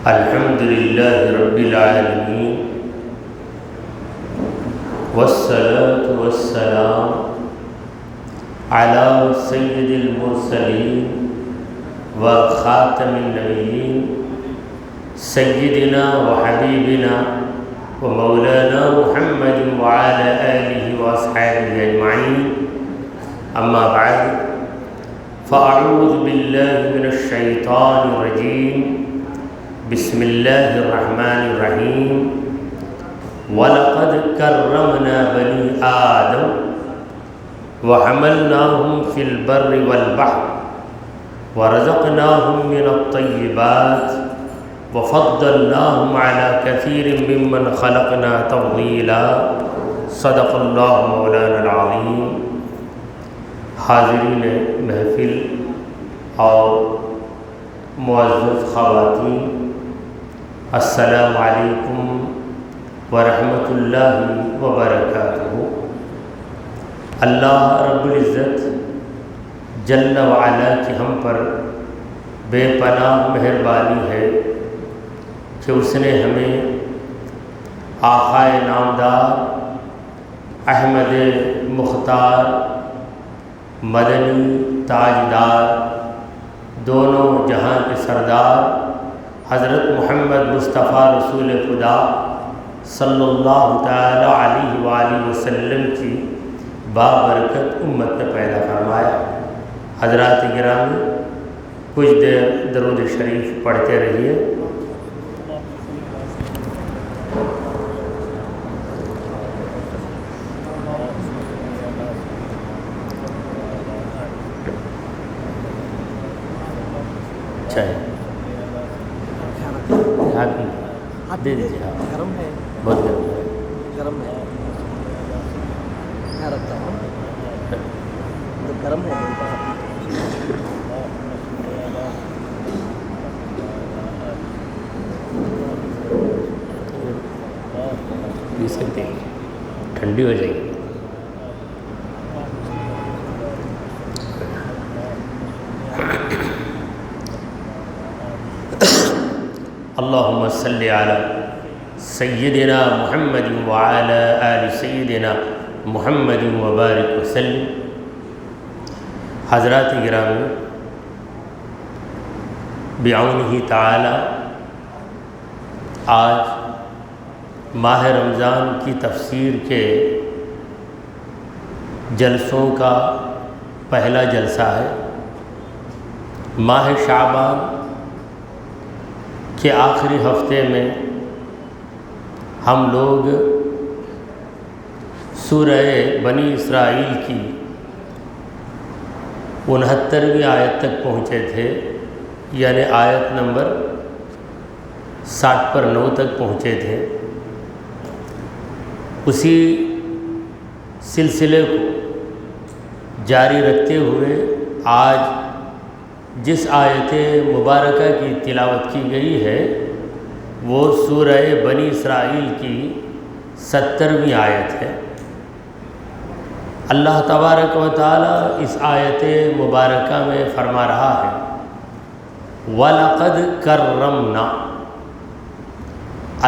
الحمد للہ رب العالمین والصلاة والسلام علی سید المرسلین وخاتم النبیین سیدنا وحبیبنا ومولانا محمد وعلى آلہ واصحابہ اجمعین اما بعد فاعوذ باللہ من الشیطان الرجیم بسم اللہ الرحمن الرحیم وَلَقَدْ كَرَّمْنَا بَنِي آدَمَ وَحَمَلْنَاهُمْ فِي الْبَرِّ وَالْبَحْرِ وَرَزَقْنَاهُمْ مِنَ الطَّيِّبَاتِ وَفَضَّلْنَاهُمْ عَلَى كَثِيرٍ مِّمَّنْ خَلَقْنَا تَفْضِيلًا صدق اللہ مولانا العظیم۔ حاضرین محفل اور معزز خواتین، السلام علیکم ورحمۃ اللہ وبرکاتہ۔ اللہ رب العزت جل وعلا کی ہم پر بے پناہ مہربانی ہے کہ اس نے ہمیں آقائے نامدار احمد مختار مدنی تاجدار دونوں جہاں کے سردار حضرت محمد مصطفیٰ رسول خدا صلی اللہ تعالی علیہ وآلہ وسلم کی بابرکت امت میں پیدا فرمایا۔ حضرات گرامی، کچھ دیر درود شریف پڑھتے رہیے۔ دے دیجیے، گرم ہے، بہت گرم ہے، گرم ہے، میں رکھتا ہوں، گرم ہے۔ پی سکتے ہیں، ٹھنڈی ہو جائے گی۔ اللہم صلی علی سیدنا محمد وعلی آل سیدنا محمد وبارک وسلم۔ حضرات گرامی، بعونہ تعالی آج ماہ رمضان کی تفسیر کے جلسوں کا پہلا جلسہ ہے۔ ماہ شعبان کہ آخری ہفتے میں ہم لوگ سورہ بنی اسرائیل کی 69ویں آیت تک پہنچے تھے، یعنی آیت نمبر 60 پر 9 تک پہنچے تھے۔ اسی سلسلے کو جاری رکھتے ہوئے آج جس آیت مبارکہ کی تلاوت کی گئی ہے وہ سورہ بنی اسرائیل کی 70ویں آیت ہے۔ اللہ تبارک و تعالی اس آیت مبارکہ میں فرما رہا ہے وَلَقَدْ كَرَّمْنَا،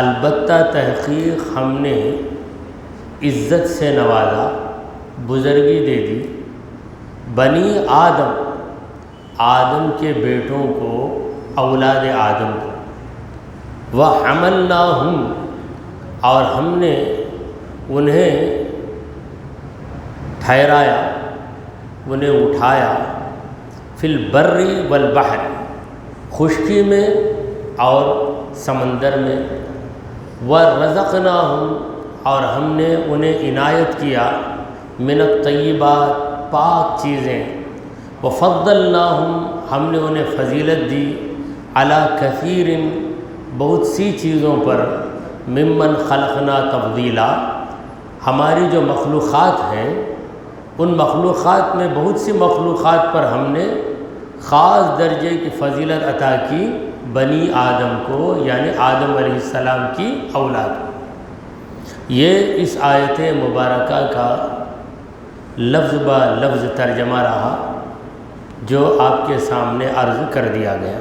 البتہ تحقیق ہم نے عزت سے نوازا، بزرگی دے دی، بنی آدم، آدم کے بیٹوں کو، اولاد آدم کو، وَحَمَلْنَاهُمْ، اور ہم نے انہیں ٹھہرایا، انہیں اٹھایا، فی البر والبحر، خشکی میں اور سمندر میں، وَرَزَقْنَاهُمْ، اور ہم نے انہیں عنایت کیا، من الطیبات، پاک چیزیں، وَفَضَّلْنَاهُمْ، ہم نے انہیں فضیلت دی، عَلَى كَثِيرٍ، بہت سی چیزوں پر، ممن خلقنا تفضیلا، ہماری جو مخلوقات ہیں ان مخلوقات میں بہت سی مخلوقات پر ہم نے خاص درجے کی فضیلت عطا کی، بنی آدم کو، یعنی آدم علیہ السلام کی اولاد کو۔ یہ اس آیت مبارکہ کا لفظ با لفظ ترجمہ رہا جو آپ کے سامنے عرض کر دیا گیا۔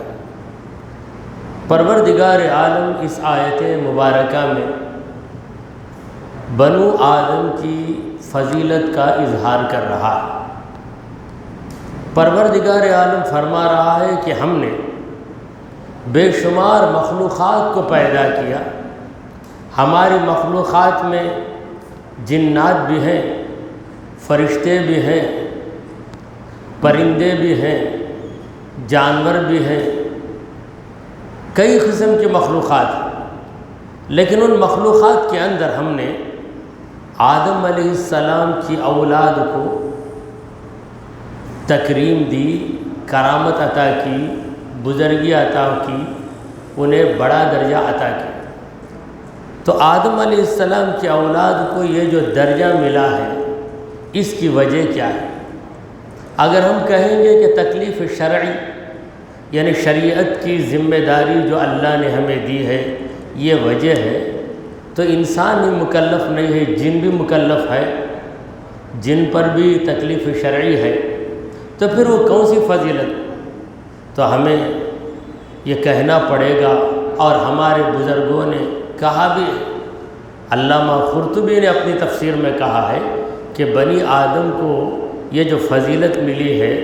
پروردگار عالم اس آیت مبارکہ میں بنو آدم کی فضیلت کا اظہار کر رہا ہے۔ پروردگار عالم فرما رہا ہے کہ ہم نے بے شمار مخلوقات کو پیدا کیا۔ ہماری مخلوقات میں جنات بھی ہیں، فرشتے بھی ہیں، پرندے بھی ہیں، جانور بھی ہیں، کئی قسم کی مخلوقات ہیں۔ لیکن ان مخلوقات کے اندر ہم نے آدم علیہ السلام کی اولاد کو تکریم دی، کرامت عطا کی، بزرگی عطا کی، انہیں بڑا درجہ عطا کیا۔ تو آدم علیہ السلام کی اولاد کو یہ جو درجہ ملا ہے، اس کی وجہ کیا ہے؟ اگر ہم کہیں گے کہ تکلیف شرعی یعنی شریعت کی ذمہ داری جو اللہ نے ہمیں دی ہے یہ وجہ ہے، تو انسان ہی مکلف نہیں ہے، جن بھی مکلف ہے، جن پر بھی تکلیف شرعی ہے، تو پھر وہ کون سی فضیلت؟ تو ہمیں یہ کہنا پڑے گا، اور ہمارے بزرگوں نے کہا بھی ہے۔ علامہ قرطبی نے اپنی تفسیر میں کہا ہے کہ بنی آدم کو یہ جو فضیلت ملی ہے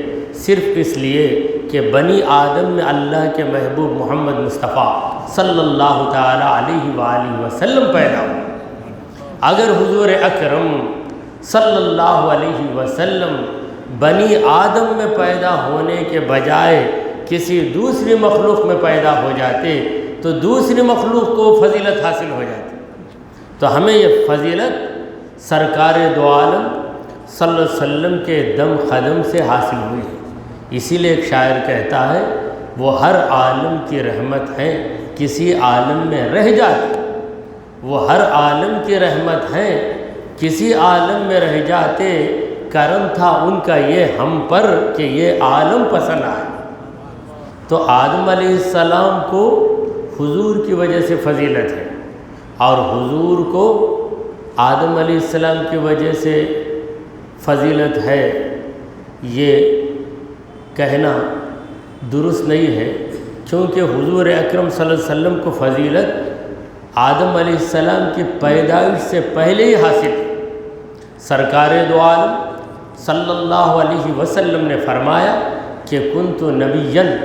صرف اس لیے کہ بنی آدم میں اللہ کے محبوب محمد مصطفیٰ صلی اللہ تعالی علیہ وآلہ وسلم پیدا ہوئے۔ اگر حضور اکرم صلی اللہ علیہ وسلم بنی آدم میں پیدا ہونے کے بجائے کسی دوسری مخلوق میں پیدا ہو جاتے تو دوسری مخلوق کو فضیلت حاصل ہو جاتی۔ تو ہمیں یہ فضیلت سرکار دو عالم صلی اللہ علیہ وسلم کے دم قدم سے حاصل ہوئی ہے۔ اسی لیے ایک شاعر کہتا ہے وہ ہر عالم کی رحمت ہے کسی عالم میں رہ جاتے، وہ ہر عالم کی رحمت ہے کسی عالم میں رہ جاتے، کرم تھا ان کا یہ ہم پر کہ یہ عالم پسند آئے۔ تو آدم علیہ السلام کو حضور کی وجہ سے فضیلت ہے، اور حضور کو آدم علیہ السلام کی وجہ سے فضیلت ہے، یہ کہنا درست نہیں ہے، چونکہ حضور اکرم صلی اللہ علیہ وسلم کو فضیلت آدم علیہ السلام کی پیدائش سے پہلے ہی حاصل ہے۔ سرکار دو عالم صلی اللہ علیہ وسلم نے فرمایا کہ کنت نبیًا،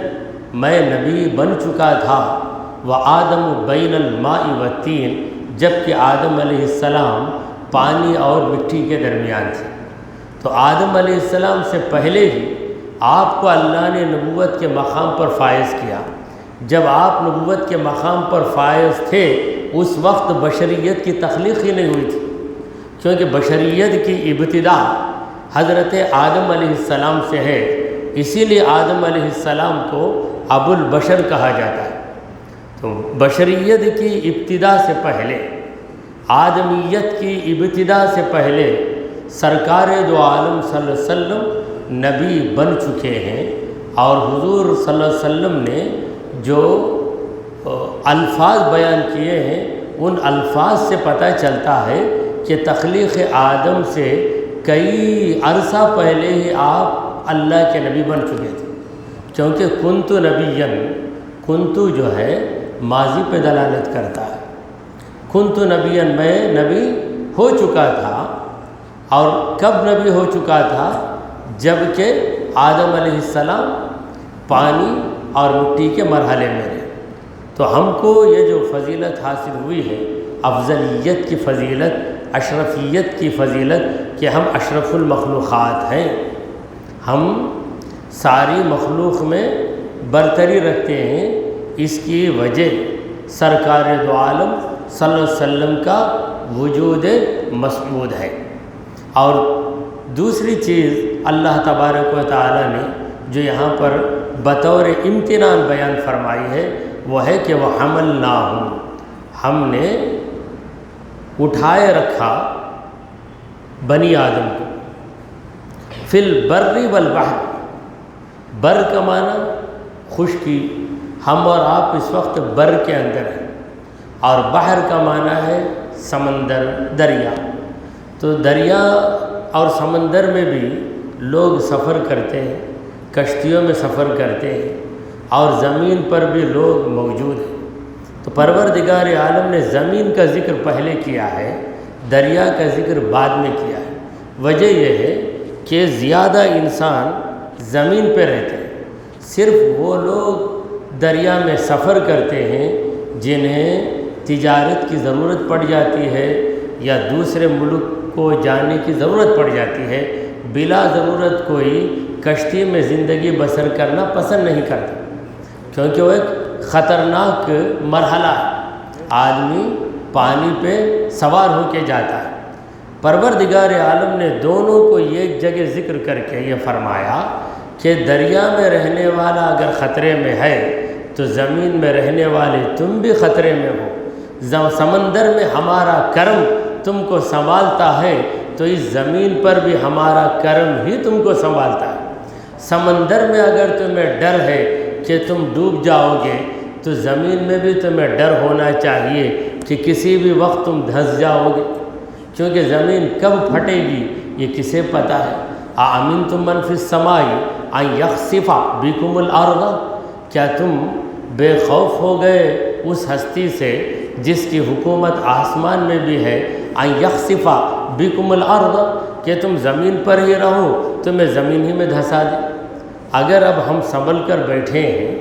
میں نبی بن چکا تھا، وآدم بین الماء والطین، جبکہ آدم علیہ السلام پانی اور مٹی کے درمیان تھے۔ تو آدم علیہ السلام سے پہلے ہی آپ کو اللہ نے نبوت کے مقام پر فائز کیا۔ جب آپ نبوت کے مقام پر فائز تھے اس وقت بشریت کی تخلیق ہی نہیں ہوئی تھی، کیونکہ بشریت کی ابتدا حضرت آدم علیہ السلام سے ہے، اسی لیے آدم علیہ السلام کو ابو البشر کہا جاتا ہے۔ تو بشریت کی ابتدا سے پہلے، آدمیت کی ابتدا سے پہلے سرکار دو عالم صلی اللہ علیہ وسلم نبی بن چکے ہیں، اور حضور صلی اللہ علیہ وسلم نے جو الفاظ بیان کیے ہیں ان الفاظ سے پتہ چلتا ہے کہ تخلیق آدم سے کئی عرصہ پہلے ہی آپ اللہ کے نبی بن چکے تھے، کیونکہ کنت نبیًا، کنت جو ہے ماضی پہ دلالت کرتا ہے۔ کنت نبیًا، میں نبی ہو چکا تھا، اور کب نبی ہو چکا تھا؟ جب کہ آدم علیہ السلام پانی اور مٹی کے مرحلے میں رہے۔ تو ہم کو یہ جو فضیلت حاصل ہوئی ہے، افضلیت کی فضیلت، اشرفیت کی فضیلت، کہ ہم اشرف المخلوقات ہیں، ہم ساری مخلوق میں برتری رکھتے ہیں، اس کی وجہ سرکار دو عالم صلی اللہ علیہ وسلم کا وجود مسعود ہے۔ اور دوسری چیز اللہ تبارک و تعالی نے جو یہاں پر بطور امتنان بیان فرمائی ہے وہ ہے کہ وَحَمَلْنَاهُ، ہم نے اٹھائے رکھا بنی آدم کو، فی البر والبحر، بر کا معنی خشکی، ہم اور آپ اس وقت بر کے اندر ہیں، اور بحر کا معنی ہے سمندر، دریا۔ تو دریا اور سمندر میں بھی لوگ سفر کرتے ہیں، کشتیوں میں سفر کرتے ہیں، اور زمین پر بھی لوگ موجود ہیں۔ تو پروردگار عالم نے زمین کا ذکر پہلے کیا ہے، دریا کا ذکر بعد میں کیا ہے۔ وجہ یہ ہے کہ زیادہ انسان زمین پہ رہتے ہیں، صرف وہ لوگ دریا میں سفر کرتے ہیں جنہیں تجارت کی ضرورت پڑ جاتی ہے یا دوسرے ملک کو جانے کی ضرورت پڑ جاتی ہے، بلا ضرورت کوئی کشتی میں زندگی بسر کرنا پسند نہیں کرتا، کیونکہ وہ ایک خطرناک مرحلہ ہے، آدمی پانی پہ سوار ہو کے جاتا ہے۔ پروردگار عالم نے دونوں کو ایک جگہ ذکر کر کے یہ فرمایا کہ دریا میں رہنے والا اگر خطرے میں ہے تو زمین میں رہنے والے تم بھی خطرے میں ہو۔ سمندر میں ہمارا کرم تم کو سنبھالتا ہے تو اس زمین پر بھی ہمارا کرم ہی تم کو سنبھالتا ہے۔ سمندر میں اگر تمہیں ڈر ہے کہ تم ڈوب جاؤ گے تو زمین میں بھی تمہیں ڈر ہونا چاہیے کہ کسی بھی وقت تم دھنس جاؤ گے، کیونکہ زمین کب پھٹے گی یہ کسے پتہ ہے۔ اَأَمِنْتُم مَّن فِي السَّمَاءِ أَن يَخْسِفَ بِكُمُ الْأَرْضَ، کیا تم بے خوف ہو گئے اس ہستی سے جس کی حکومت آسمان میں بھی ہے، أَن يَخْسِفَ بِكُمُ الْأَرْضَ، کہ تم زمین پر ہی رہو تمہیں زمین ہی میں دھسا دے۔ اگر اب ہم سنبھل کر بیٹھے ہیں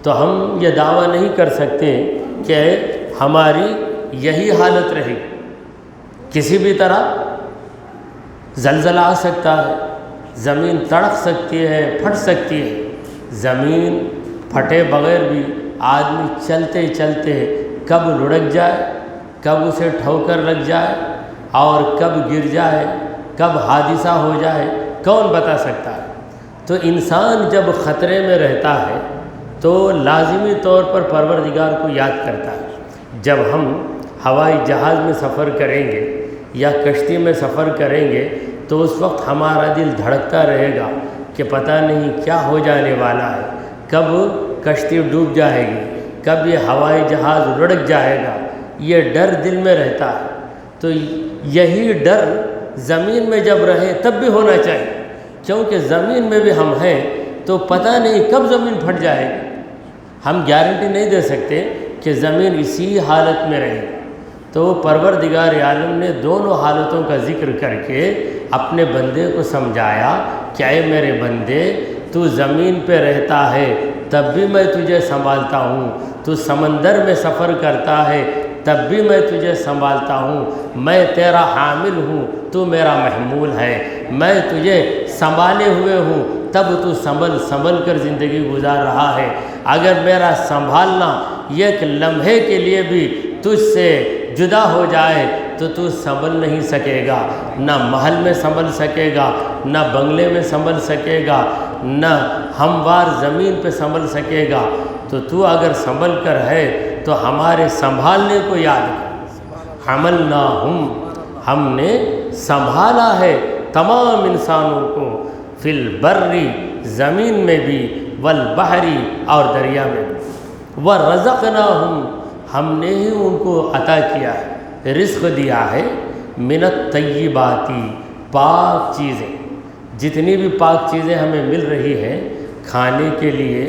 تو ہم یہ دعویٰ نہیں کر سکتے کہ ہماری یہی حالت رہے، کسی بھی طرح زلزلہ آ سکتا ہے، زمین تڑک سکتی ہے، پھٹ سکتی ہے۔ زمین پھٹے بغیر بھی آدمی چلتے چلتے کب لڑک جائے، کب اسے ٹھوکر لگ جائے اور کب گر جائے، کب حادثہ ہو جائے، کون بتا سکتا ہے؟ تو انسان جب خطرے میں رہتا ہے تو لازمی طور پر پروردگار کو یاد کرتا ہے۔ جب ہم ہوائی جہاز میں سفر کریں گے یا کشتی میں سفر کریں گے تو اس وقت ہمارا دل دھڑکتا رہے گا کہ پتہ نہیں کیا ہو جانے والا ہے، کب کشتی ڈوب جائے گی، کب یہ ہوائی جہاز لڑک جائے گا، یہ ڈر دل میں رہتا ہے۔ تو یہی ڈر زمین میں جب رہے تب بھی ہونا چاہیے، کیونکہ زمین میں بھی ہم ہیں تو پتہ نہیں کب زمین پھٹ جائے گی۔ ہم گارنٹی نہیں دے سکتے کہ زمین اسی حالت میں رہے گی۔ تو پروردگار عالم نے دونوں حالتوں کا ذکر کر کے اپنے بندے کو سمجھایا کہ اے میرے بندے، تو زمین پہ رہتا ہے تب بھی میں تجھے سنبھالتا ہوں، تو سمندر میں سفر کرتا ہے تب بھی میں تجھے سنبھالتا ہوں، میں تیرا حامل ہوں تو میرا محمول ہے، میں تجھے سنبھالے ہوئے ہوں تب تو سنبھل کر زندگی گزار رہا ہے۔ اگر میرا سنبھالنا ایک لمحے کے لیے بھی تجھ سے جدا ہو جائے تو سنبھل نہیں سکے گا، نہ محل میں سنبھل سکے گا، نہ بنگلے میں سنبھل سکے گا، نہ ہموار زمین پہ سنبھل سکے گا۔ تو اگر سنبھل کر ہے تو ہمارے سنبھالنے کو یاد کر۔ حملناہم، ہم نے سنبھالا ہے تمام انسانوں کو، فی البر، زمین میں بھی، والبحر، اور دریا میں بھی، ورزقناہم، ہم نے ہی ان کو عطا کیا ہے، رزق دیا ہے، من الطیبات، پاک چیزیں، جتنی بھی پاک چیزیں ہمیں مل رہی ہیں کھانے کے لیے،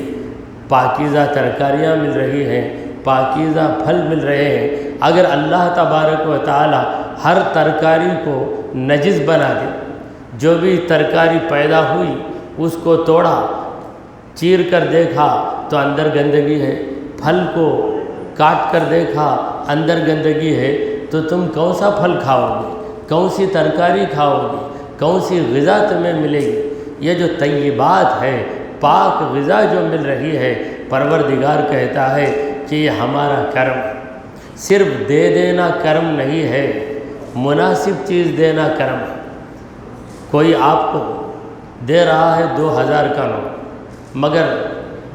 پاکیزہ ترکاریاں مل رہی ہیں، پاکیزہ پھل مل رہے ہیں۔ اگر اللہ تبارک و تعالی ہر ترکاری کو نجس بنا دے، جو بھی ترکاری پیدا ہوئی اس کو توڑا، چیر کر دیکھا تو اندر گندگی ہے، پھل کو کاٹ کر دیکھا اندر گندگی ہے، تو تم کون سا پھل کھاؤ گے، کون سی ترکاری کھاؤ گے، کون سی غذا تمہیں ملے گی؟ یہ جو طیبات ہے، پاک غذا جو مل رہی ہے، پروردگار کہتا ہے کہ یہ ہمارا کرم ہے۔ صرف دے دینا کرم نہیں ہے، مناسب چیز دینا کرم ہے۔ کوئی آپ کو دے رہا ہے 2000 کا نوٹ، مگر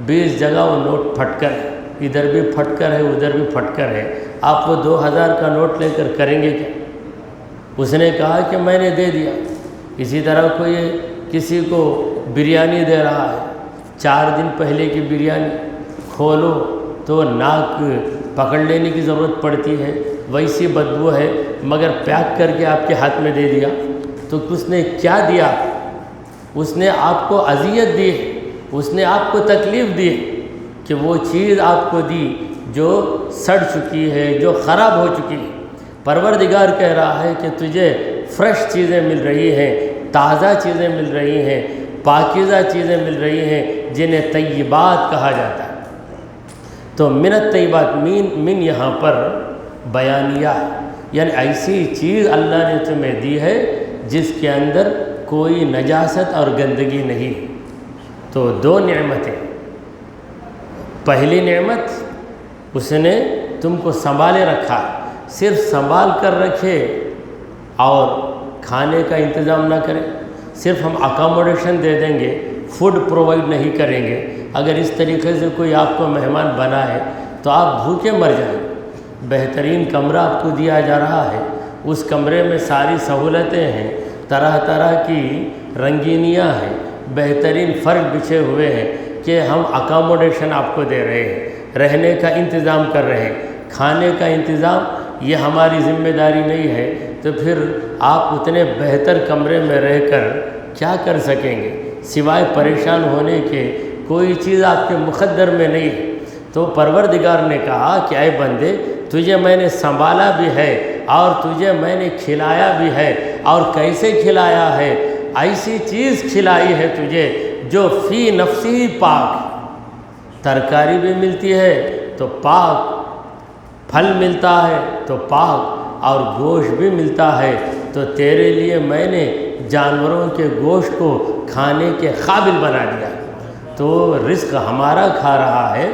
20 جگہ وہ نوٹ پھٹ کر ہے، ادھر بھی پھٹ کر ہے ادھر بھی پھٹ کر ہے، آپ وہ 2000 کا نوٹ لے کر کریں گے کیا؟ اس نے کہا کہ میں نے دے دیا۔ اسی طرح کوئی کسی کو بریانی دے رہا ہے، 4 دن پہلے کی بریانی، کھولو تو ناک پکڑ لینے کی ضرورت پڑتی ہے، ویسی بدبو ہے، مگر پیک کر کے آپ کے ہاتھ میں دے دیا تو اس نے کیا دیا؟ اس نے آپ کو اذیت دی ہے، اس نے آپ کو تکلیف دی ہے، کہ وہ چیز آپ کو دی جو سڑ چکی ہے، جو خراب ہو چکی ہے۔ پروردگار کہہ رہا ہے کہ تجھے فریش چیزیں مل رہی ہیں، تازہ چیزیں مل رہی ہیں، پاکیزہ چیزیں مل رہی ہیں، جنہیں طیبات کہا جاتا ہے۔ تو من الطیبات، من یہاں پر بیانیہ ہے، یعنی ایسی چیز اللہ نے تمہیں دی ہے جس کے اندر کوئی نجاست اور گندگی نہیں۔ تو دو نعمتیں، پہلی نعمت اس نے تم کو سنبھالے رکھا، صرف سنبھال کر رکھے اور کھانے کا انتظام نہ کریں، صرف ہم اکاموڈیشن دے دیں گے، فوڈ پرووائڈ نہیں کریں گے۔ اگر اس طریقے سے کوئی آپ کو مہمان بنائے تو آپ بھوکے مر جائیں۔ بہترین کمرہ آپ کو دیا جا رہا ہے، اس کمرے میں ساری سہولتیں ہیں، طرح طرح کی رنگینیاں ہیں، بہترین فرش بچھے ہوئے ہیں کہ ہم اکاموڈیشن آپ کو دے رہے ہیں، رہنے کا انتظام کر رہے ہیں، کھانے کا انتظام یہ ہماری ذمہ داری نہیں ہے، تو پھر آپ اتنے بہتر کمرے میں رہ کر کیا کر سکیں گے؟ سوائے پریشان ہونے کے کوئی چیز آپ کے مقدر میں نہیں ہے۔ تو پروردگار نے کہا کہ اے بندے، تجھے میں نے سنبھالا بھی ہے اور تجھے میں نے کھلایا بھی ہے، اور کیسے کھلایا ہے؟ ایسی چیز کھلائی ہے تجھے جو فی نفسی پاک، ترکاری بھی ملتی ہے تو پاک، پھل ملتا ہے تو پاک، اور گوشت بھی ملتا ہے تو تیرے لیے میں نے جانوروں کے گوشت کو کھانے کے قابل بنا دیا۔ تو رزق ہمارا کھا رہا ہے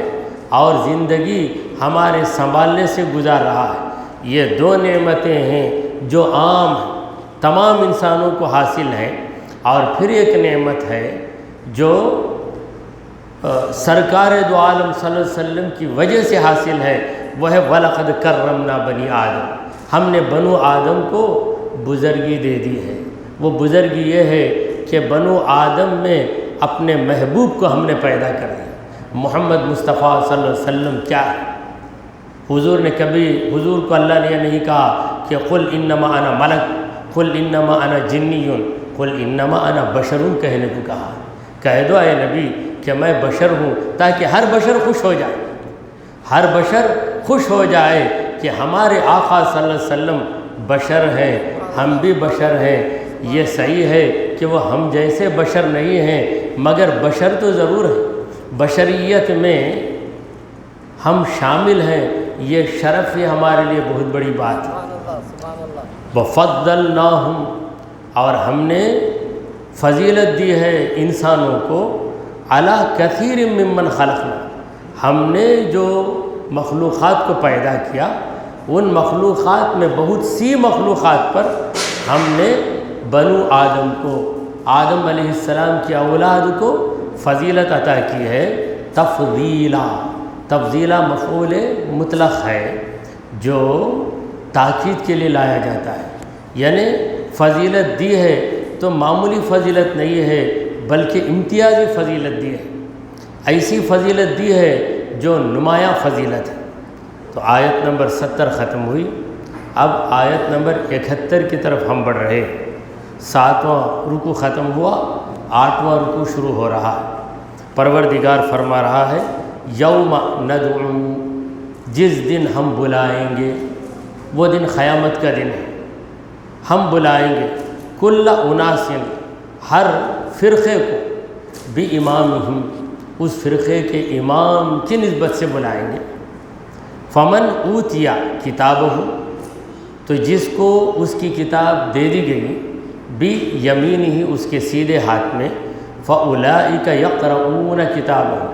اور زندگی ہمارے سنبھالنے سے گزار رہا ہے۔ یہ دو نعمتیں ہیں جو عام تمام انسانوں کو حاصل ہیں، اور پھر ایک نعمت ہے جو سرکار دو عالم صلی اللہ علیہ وسلم کی وجہ سے حاصل ہے، وہ ہے وَلَقَدْ كَرَّمْنَا بَنِي آدم۔ ہم نے بنو آدم کو بزرگی دے دی ہے۔ وہ بزرگی یہ ہے کہ بنو آدم میں اپنے محبوب کو ہم نے پیدا کر دیا۔ محمد مصطفیٰ صلی اللہ علیہ وسلم کیا ہے؟ حضور نے کبھی، حضور کو اللہ نے یہ نہیں کہا کہ قل انما انا ملک، قل انما انا جنی، قل انما انا بشر، کہنے کو کہا۔ کہہ دو اے نبی کہ میں بشر ہوں، تاکہ ہر بشر خوش ہو جائے، ہر بشر خوش ہو جائے کہ ہمارے آقا صلی اللہ علیہ وسلم بشر ہیں، ہم بھی بشر ہیں۔ یہ صحیح ہے کہ وہ ہم جیسے بشر نہیں ہیں، مگر بشر تو ضرور ہے، بشریت میں ہم شامل ہیں، یہ شرف ہے ہمارے لیے، بہت بڑی بات ہے۔ وَفَضَّلْنَاهُمْ، اور ہم نے فضیلت دی ہے انسانوں کو، عَلَى كَثِيرٍ مِّمَّنْ خَلَقْنَا، ہم نے جو مخلوقات کو پیدا کیا، ان مخلوقات میں بہت سی مخلوقات پر ہم نے بنو آدم کو، آدم علیہ السلام کی اولاد کو فضیلت عطا کی ہے۔ تفضیلا، تفضیلا مفعول مطلق ہے جو تاکید کے لیے لایا جاتا ہے، یعنی فضیلت دی ہے تو معمولی فضیلت نہیں ہے بلکہ امتیازی فضیلت دی ہے، ایسی فضیلت دی ہے جو نمایاں فضیلت ہے۔ تو آیت نمبر 70 ختم ہوئی، اب آیت نمبر 71 کی طرف ہم بڑھ رہے ہیں۔ 7واں رکوع ختم ہوا، 8واں رکوع شروع ہو رہا ہے۔ پروردگار فرما رہا ہے یوم ندعو، جس دن ہم بلائیں گے، وہ دن قیامت کا دن ہے، ہم بلائیں گے کل اناس، ہر فرقے کو، بِإِمَامِهِمْ، اس فرقے کے امام کی نسبت سے بلائیں گے۔ فمن اوتیا کتابہ، تو جس کو اس کی کتاب دے دی گئی، بیمینہ، اس کے سیدھے ہاتھ میں، فاولئک یقرؤون کتابہ،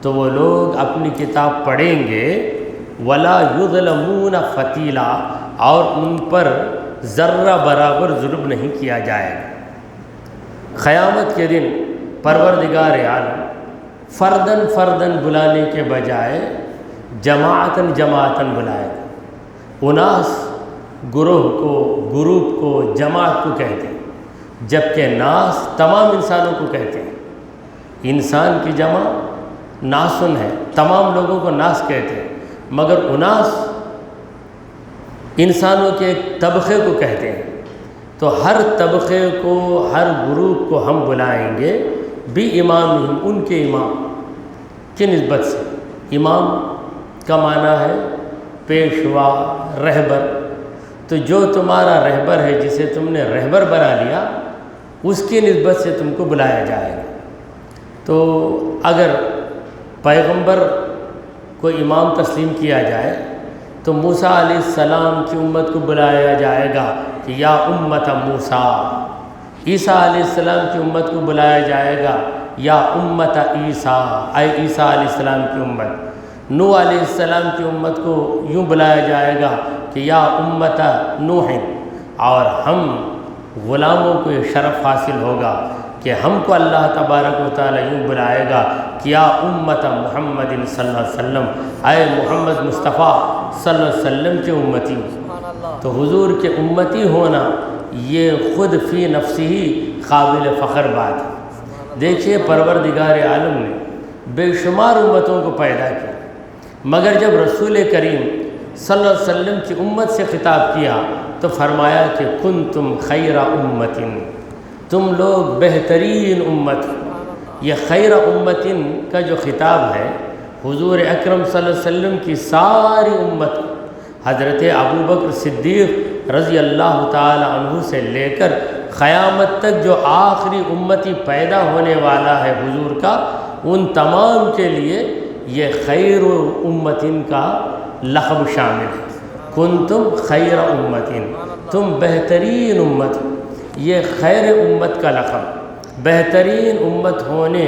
تو وہ لوگ اپنی کتاب پڑھیں گے، ولا یظلمون فتیلا، اور ان پر ذرہ برابر ظلم نہیں کیا جائے گا۔ قیامت کے دن پروردگار عالم فردن فردن بلانے کے بجائے جماعتاً جماعتاً بلائے گا۔ اناس گروہ کو، گروپ کو، جماعت کو کہتے ہیں، جبکہ ناس تمام انسانوں کو کہتے ہیں۔ انسان کی جمع ناسن ہے، تمام لوگوں کو ناس کہتے ہیں، مگر اناس انسانوں کے ایک طبقے کو کہتے ہیں۔ تو ہر طبقے کو، ہر گروپ کو ہم بلائیں گے، بھی امام، ان کے امام کی نسبت سے۔ امام کا معنی ہے پیشوا، رہبر، تو جو تمہارا رہبر ہے، جسے تم نے رہبر بنا لیا، اس کی نسبت سے تم کو بلایا جائے گا۔ تو اگر پیغمبر کو امام تسلیم کیا جائے تو موسیٰ علیہ السلام کی امت کو بلایا جائے گا کہ یا امت موسیٰ، عیسیٰ علیہ السلام کی امت کو بلایا جائے گا یا امت عیسیٰ، اے عیسیٰ علیہ السلام کی امت۔ نوح علیہ السلام کی امت کو یوں بلایا جائے گا کہ یا امت نوح، اور ہم غلاموں کو یہ شرف حاصل ہوگا کہ ہم کو اللہ تبارک و تعالیٰ یوں بلائے گا کہ یا امت محمد صلی اللہ علیہ وسلم، اے محمد مصطفیٰ صلی اللہ علیہ وسلم کے امتی۔ تو حضور کے امتی ہونا یہ خود فی نفسی ہی قابل فخر بات ہے۔ دیکھیے پروردگار عالم نے بے شمار امتوں کو پیدا کیا، مگر جب رسول کریم صلی اللہ علیہ وسلم کی امت سے خطاب کیا تو فرمایا کہ کنتم خیر امت، تم لوگ بہترین امت۔ یہ خیر امت کا جو خطاب ہے حضور اکرم صلی اللہ علیہ وسلم کی ساری امت، حضرت ابوبکر صدیق رضی اللہ تعالی عنہ سے لے کر قیامت تک جو آخری امتی پیدا ہونے والا ہے حضور کا، ان تمام کے لیے یہ خیر امت کا لقب شامل ہے۔ کنتم خیر امت، تم بہترین امت۔ یہ خیر امت کا لقب، بہترین امت ہونے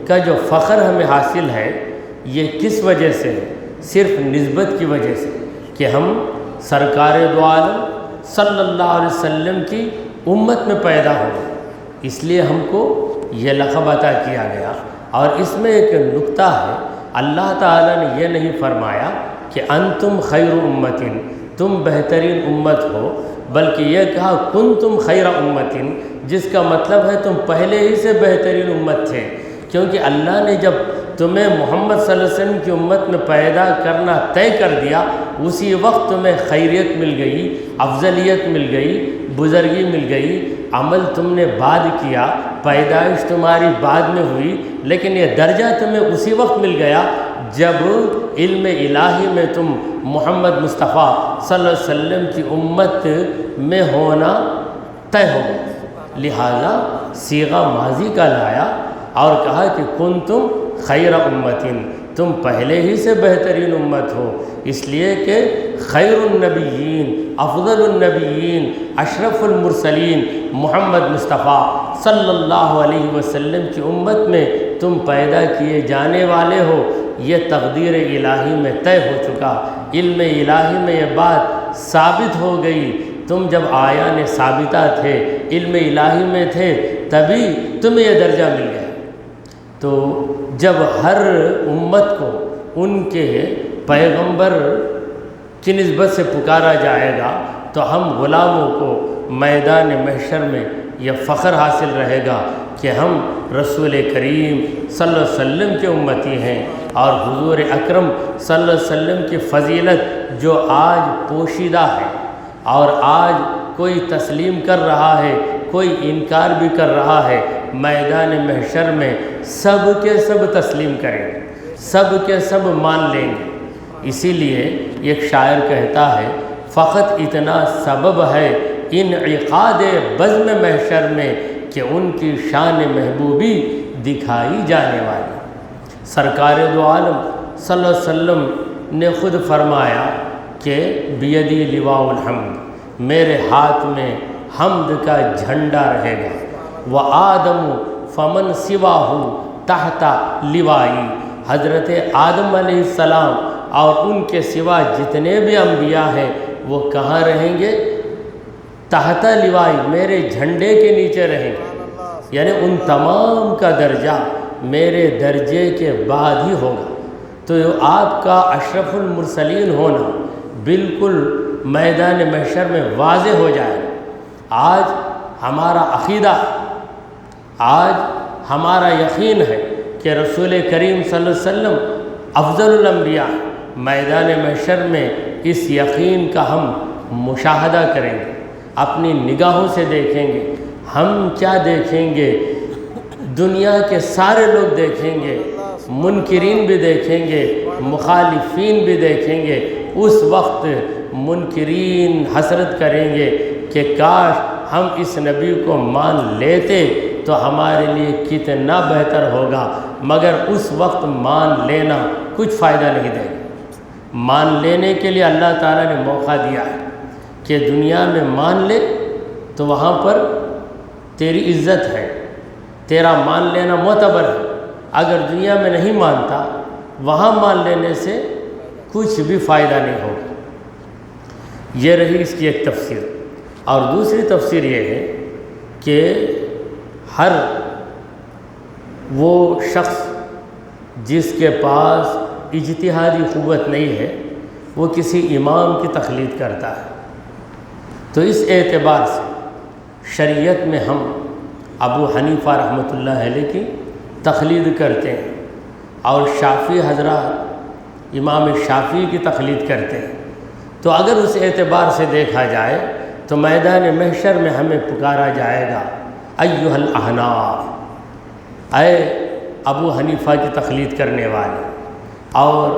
کا جو فخر ہمیں حاصل ہے، یہ کس وجہ سے ہے؟ صرف نسبت کی وجہ سے کہ ہم سرکار دو عالم صلی اللہ علیہ وسلم کی امت میں پیدا ہوئے، اس لیے ہم کو یہ لقب عطا کیا گیا۔ اور اس میں ایک نکتہ ہے، اللہ تعالیٰ نے یہ نہیں فرمایا کہ انتم خیر امت، تم بہترین امت ہو، بلکہ یہ کہا کنتم خیر امت، جس کا مطلب ہے تم پہلے ہی سے بہترین امت تھے، کیونکہ اللہ نے جب تمہیں محمد صلی اللہ علیہ وسلم کی امت میں پیدا کرنا طے کر دیا، اسی وقت تمہیں خیریت مل گئی، افضلیت مل گئی، بزرگی مل گئی۔ عمل تم نے بعد کیا، پیدائش تمہاری بعد میں ہوئی، لیکن یہ درجہ تمہیں اسی وقت مل گیا جب علم الہی میں تم محمد مصطفیٰ صلی اللہ علیہ وسلم کی امت میں ہونا طے ہو گیا۔ لہذا صیغہ ماضی کا لایا اور کہا کہ کنتم خیر امت، تم پہلے ہی سے بہترین امت ہو، اس لیے کہ خیر النبیین، افضل النبیین، اشرف المرسلین محمد مصطفیٰ صلی اللہ علیہ وسلم کی امت میں تم پیدا کیے جانے والے ہو۔ یہ تقدیر الہی میں طے ہو چکا، علم الہی میں یہ بات ثابت ہو گئی۔ تم جب آیان ثابتہ تھے، علم الہی میں تھے، تبھی تمہیں یہ درجہ مل گیا۔ تو جب ہر امت کو ان کے پیغمبر کی نسبت سے پکارا جائے گا تو ہم غلاموں کو میدان محشر میں یہ فخر حاصل رہے گا کہ ہم رسول کریم صلی اللہ علیہ وسلم کے امتی ہیں، اور حضور اکرم صلی اللہ علیہ وسلم کی فضیلت جو آج پوشیدہ ہے اور آج کوئی تسلیم کر رہا ہے، کوئی انکار بھی کر رہا ہے، میدان محشر میں سب کے سب تسلیم کریں گے، سب کے سب مان لیں گے۔ اسی لیے ایک شاعر کہتا ہے فقط اتنا سبب ہے انعقاد بزم محشر میں کہ ان کی شان محبوبی دکھائی جانے والی۔ سرکار دو عالم صلی اللہ علیہ وسلم نے خود فرمایا کہ بیدی لواء الحمد، میرے ہاتھ میں حمد کا جھنڈا رہے گا، وآدم فمن سواہ تحت لوائی، حضرت آدم علیہ السلام اور ان کے سوا جتنے بھی انبیاء ہیں وہ کہاں رہیں گے؟ تحت لوائی، میرے جھنڈے کے نیچے رہیں گے، یعنی ان تمام کا درجہ میرے درجے کے بعد ہی ہوگا۔ تو آپ کا اشرف المرسلین ہونا بالکل میدان محشر میں واضح ہو جائے گا۔ آج ہمارا عقیدہ، آج ہمارا یقین ہے کہ رسول کریم صلی اللہ علیہ وسلم افضل الانبیاء، میدان محشر میں اس یقین کا ہم مشاہدہ کریں گے، اپنی نگاہوں سے دیکھیں گے۔ ہم کیا دیکھیں گے؟ دنیا کے سارے لوگ دیکھیں گے، منکرین بھی دیکھیں گے، مخالفین بھی دیکھیں گے، اس وقت منکرین حسرت کریں گے کہ کاش ہم اس نبی کو مان لیتے تو ہمارے لیے کتنا بہتر ہوگا، مگر اس وقت مان لینا کچھ فائدہ نہیں دے گا۔ مان لینے کے لیے اللہ تعالیٰ نے موقع دیا ہے کہ دنیا میں مان لے تو وہاں پر تیری عزت ہے، تیرا مان لینا معتبر ہے۔ اگر دنیا میں نہیں مانتا، وہاں مان لینے سے کچھ بھی فائدہ نہیں ہوگا۔ یہ رہی اس کی ایک تفسیر۔ اور دوسری تفسیر یہ ہے کہ ہر وہ شخص جس کے پاس اجتہادی قوت نہیں ہے، وہ کسی امام کی تقلید کرتا ہے۔ تو اس اعتبار سے شریعت میں ہم ابو حنیفہ رحمۃ اللہ علیہ کی تقلید کرتے ہیں، اور شافعی حضرات امام شافعی کی تقلید کرتے ہیں۔ تو اگر اس اعتبار سے دیکھا جائے تو میدان محشر میں ہمیں پکارا جائے گا، ایھا الاحناف، اے ابو حنیفہ کی تقلید کرنے والے، اور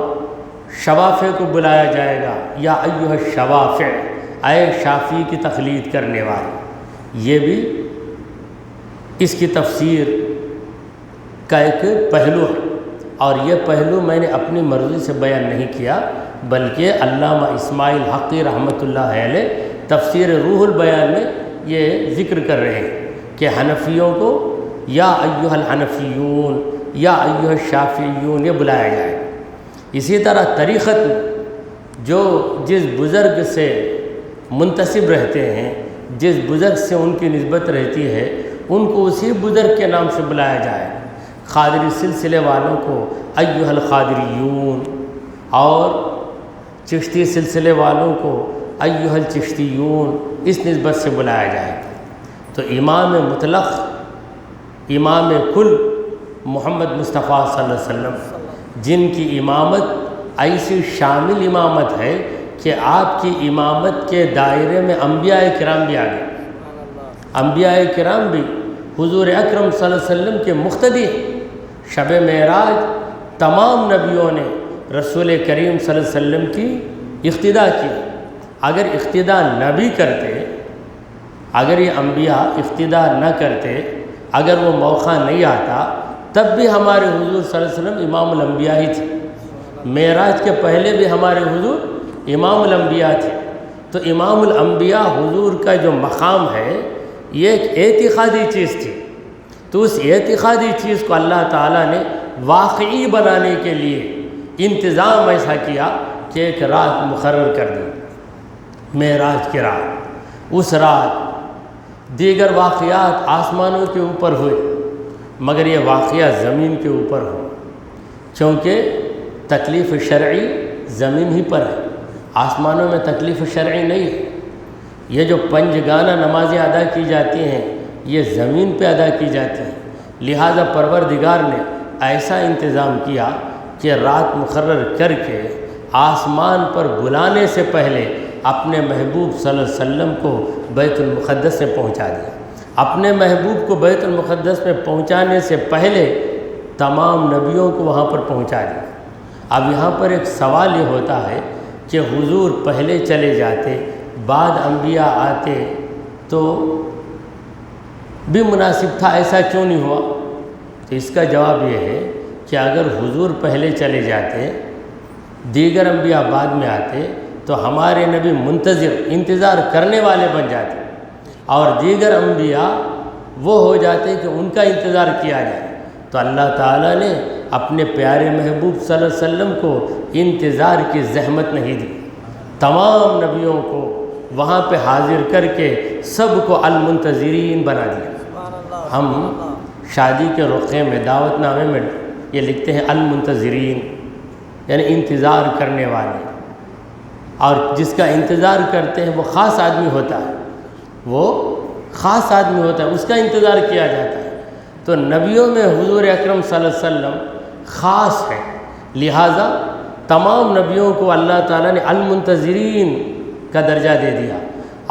شوافع کو بلایا جائے گا، یا ایھا الشوافع، اے شافعی کی تقلید کرنے والے۔ یہ بھی اس کی تفسیر کا ایک پہلو ہے، اور یہ پہلو میں نے اپنی مرضی سے بیان نہیں کیا، بلکہ علامہ اسماعیل حقی رحمۃ اللہ علیہ تفسیر روح البیان میں یہ ذکر کر رہے ہیں کہ حنفیوں کو یا ایھا الحنفیون یا ایھا الشافعیون یہ بلایا جائے۔ اسی طرح طریقت میں جو جس بزرگ سے منتسب رہتے ہیں، جس بزرگ سے ان کی نسبت رہتی ہے، ان کو اسی بزرگ کے نام سے بلایا جائے۔ قادری سلسلے والوں کو ایھا القادریون، اور چشتی سلسلے والوں کو ایھا الچشتیون، اس نسبت سے بلایا جائے۔ تو امام مطلق، امام کل محمد مصطفیٰ صلی اللہ علیہ وسلم، جن کی امامت ایسی شامل امامت ہے کہ آپ کی امامت کے دائرے میں انبیاء کرام بھی آ گئے۔ انبیاء کرام بھی حضور اکرم صلی اللہ علیہ وسلم کے مقتدی ہیں۔ شب معراج تمام نبیوں نے رسول کریم صلی اللہ علیہ وسلم کی اقتداء کی۔ اگر اقتداء نہ بھی کرتے، اگر یہ انبیاء اقتداء نہ کرتے، اگر وہ موقع نہیں آتا، تب بھی ہمارے حضور صلی اللہ علیہ وسلم امام الانبیاء ہی تھے۔ معراج کے پہلے بھی ہمارے حضور امام الانبیاء تھے۔ تو امام الانبیاء حضور کا جو مقام ہے، یہ ایک اعتقادی چیز تھی۔ تو اس اعتقادی چیز کو اللہ تعالیٰ نے واقعی بنانے کے لیے انتظام ایسا کیا کہ ایک رات مقرر کر دی، معراج کی رات۔ اس رات دیگر واقعات آسمانوں کے اوپر ہوئے، مگر یہ واقعہ زمین کے اوپر ہو، کیونکہ تکلیف شرعی زمین ہی پر ہے، آسمانوں میں تکلیف شرعی نہیں ہے۔ یہ جو پنجگانہ نمازیں ادا کی جاتی ہیں، یہ زمین پہ ادا کی جاتی ہیں۔ لہذا پروردگار نے ایسا انتظام کیا کہ رات مقرر کر کے آسمان پر بلانے سے پہلے اپنے محبوب صلی اللہ علیہ وسلم کو بیت المقدس میں پہنچا دیا۔ اپنے محبوب کو بیت المقدس میں پہنچانے سے پہلے تمام نبیوں کو وہاں پر پہنچا دیا۔ اب یہاں پر ایک سوال یہ ہوتا ہے کہ حضور پہلے چلے جاتے، بعد انبیاء آتے تو بھی مناسب تھا، ایسا کیوں نہیں ہوا؟ تو اس کا جواب یہ ہے کہ اگر حضور پہلے چلے جاتے، دیگر انبیاء بعد میں آتے، تو ہمارے نبی انتظار کرنے والے بن جاتے، اور دیگر انبیاء وہ ہو جاتے کہ ان کا انتظار کیا جائے۔ تو اللہ تعالیٰ نے اپنے پیارے محبوب صلی اللہ علیہ وسلم کو انتظار کی زحمت نہیں دی، تمام نبیوں کو وہاں پہ حاضر کر کے سب کو المنتظرین بنا دیا۔ ہم شادی کے رخے میں، دعوت نامے میں یہ لکھتے ہیں المنتظرین، یعنی انتظار کرنے والے، اور جس کا انتظار کرتے ہیں وہ خاص آدمی ہوتا ہے، وہ خاص آدمی ہوتا ہے، اس کا انتظار کیا جاتا ہے۔ تو نبیوں میں حضور اکرم صلی اللہ علیہ وسلم خاص ہے، لہٰذا تمام نبیوں کو اللہ تعالیٰ نے المنتظرین کا درجہ دے دیا،